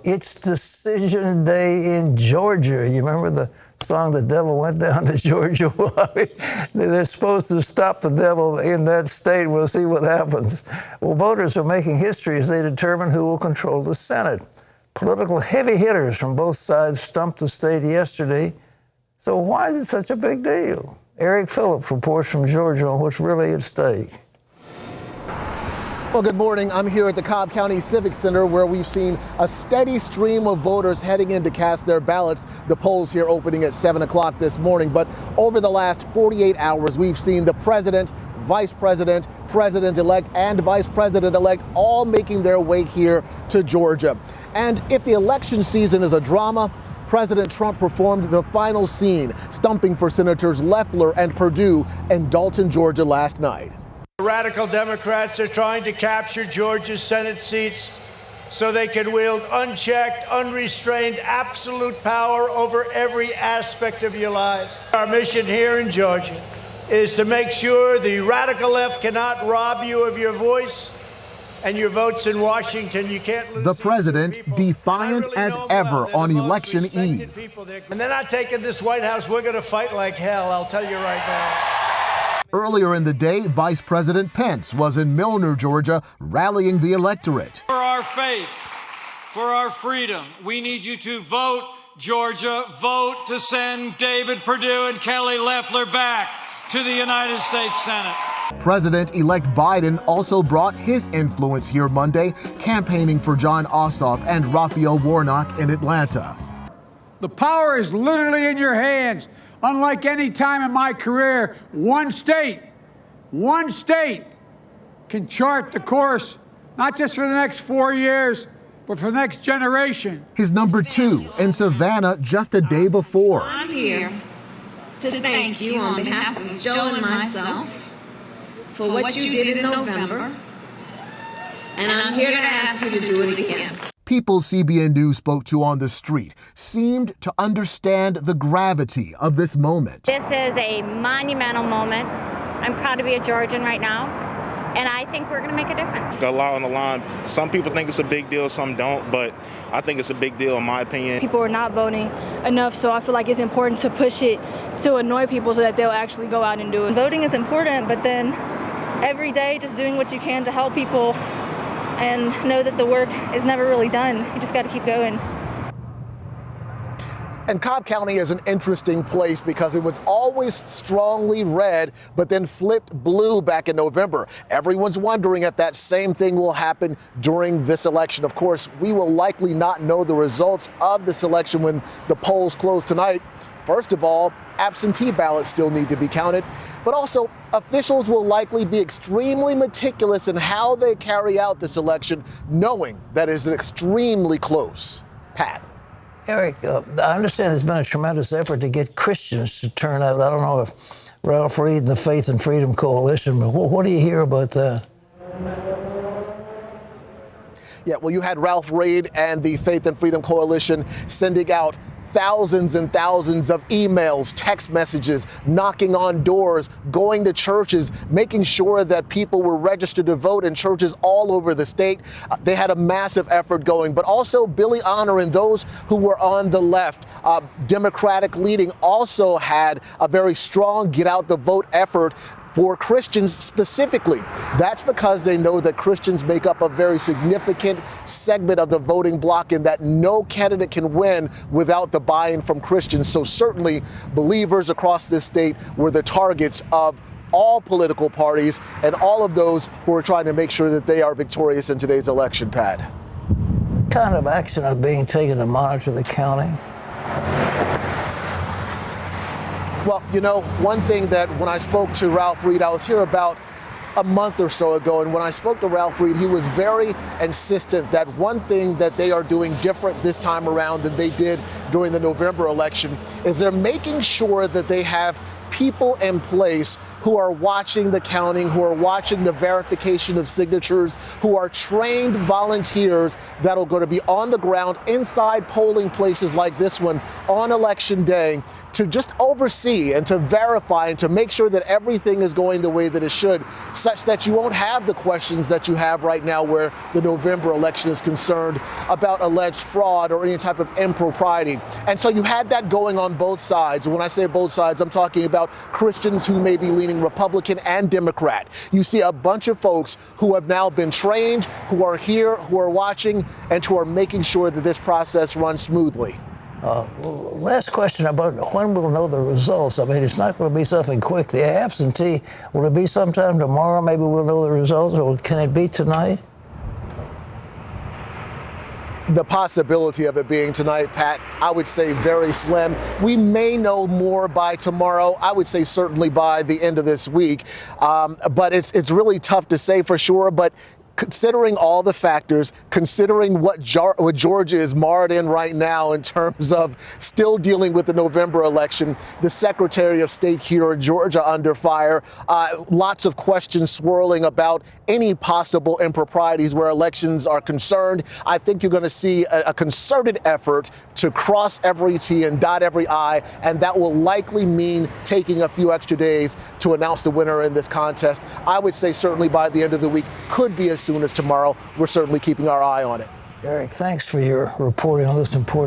It's decision day in Georgia. You remember the song, The Devil Went Down to Georgia? They're supposed to stop the devil in that state. We'll see what happens. Well, voters are making history as they determine who will control the Senate. Political heavy hitters from both sides stumped the state yesterday. So why is it such a big deal? Eric Phillips reports from Georgia on what's really at stake. Well, good morning. I'm here at the Cobb County Civic Center where we've seen a steady stream of voters heading in to cast their ballots. The polls here opening at 7 o'clock this morning. But over the last 48 hours, we've seen the president, vice president, president-elect, and vice president-elect all making their way here to Georgia. And if the election season is a drama, President Trump performed the final scene, stumping for Senators Loeffler and Perdue in Dalton, Georgia last night. Radical Democrats are trying to capture Georgia's Senate seats so they can wield unchecked, unrestrained, absolute power over every aspect of your lives. Our mission here in Georgia is to make sure the radical left cannot rob you of your voice and your votes in Washington. You can't lose. The president defiant as ever on election eve. And they're not taking this White House. We're going to fight like hell, I'll tell you right now. Earlier in the day, Vice President Pence was in Milner, Georgia, rallying the electorate. For our faith, for our freedom, we need you to vote, Georgia. Vote to send David Perdue and Kelly Loeffler back to the United States Senate. President-elect Biden also brought his influence here Monday, campaigning for Jon Ossoff and Raphael Warnock in Atlanta. The power is literally in your hands. Unlike any time in my career, one state can chart the course, not just for the next 4 years, but for the next generation. His number two in Savannah just a day before. I'm here to thank you on behalf of Joe and myself for what you did in November, and I'm here to ask you to do it again. People CBN News spoke to on the street seemed to understand the gravity of this moment. This is a monumental moment. I'm proud to be a Georgian right now, and I think we're going to make a difference. A lot on the line. Some people think it's a big deal, some don't, but I think it's a big deal in my opinion. People are not voting enough, so I feel like it's important to push it to annoy people so that they'll actually go out and do it. Voting is important, but then every day just doing what you can to help people and know that the work is never really done. You just got to keep going. And Cobb County is an interesting place because it was always strongly red, but then flipped blue back in November. Everyone's wondering if that same thing will happen during this election. Of course, we will likely not know the results of this election when the polls close tonight. First of all, absentee ballots still need to be counted, but also officials will likely be extremely meticulous in how they carry out this election, knowing that it is extremely close. Pat. Eric, I understand there's been a tremendous effort to get Christians to turn out. I don't know if Ralph Reed and the Faith and Freedom Coalition, but what do you hear about that? Yeah, well, you had Ralph Reed and the Faith and Freedom Coalition sending out thousands and thousands of emails, text messages, knocking on doors, going to churches, making sure that people were registered to vote in churches all over the state. They had a massive effort going, but also Billy Honor and those who were on the left, Democratic leading, also had a very strong get out the vote effort for Christians specifically. That's because they know that Christians make up a very significant segment of the voting bloc and that no candidate can win without the buy-in from Christians. So certainly believers across this state were the targets of all political parties and all of those who are trying to make sure that they are victorious in today's election, Pat. What kind of action are being taken to monitor the counting? Well, you know, one thing that when I spoke to Ralph Reed, I was here about a month or so ago, and when I spoke to Ralph Reed, he was very insistent that one thing that they are doing different this time around than they did during the November election is they're making sure that they have people in place who are watching the counting, who are watching the verification of signatures, who are trained volunteers that are going to be on the ground inside polling places like this one on election day to just oversee and to verify and to make sure that everything is going the way that it should, such that you won't have the questions that you have right now where the November election is concerned about alleged fraud or any type of impropriety. And so you had that going on both sides. When I say both sides, I'm talking about Christians who may be leaning Republican and Democrat. You see a bunch of folks who have now been trained, who are here, who are watching, and who are making sure that this process runs smoothly. Last question about when we'll know the results. I mean, it's not going to be something quick. The absentee, will it be sometime tomorrow? Maybe we'll know the results, or can it be tonight? The possibility of it being tonight, Pat, I would say very slim. We may know more by tomorrow. I would say certainly by the end of this week. But it's really tough to say for sure. But considering all the factors, considering what Georgia is marred in right now in terms of still dealing with the November election, the Secretary of State here in Georgia under fire, lots of questions swirling about any possible improprieties where elections are concerned. I think you're going to see a concerted effort to cross every T and dot every I, and that will likely mean taking a few extra days to announce the winner in this contest. I would say certainly by the end of the week, could be as soon as tomorrow. We're certainly keeping our eye on it. Eric, thanks for your reporting on this important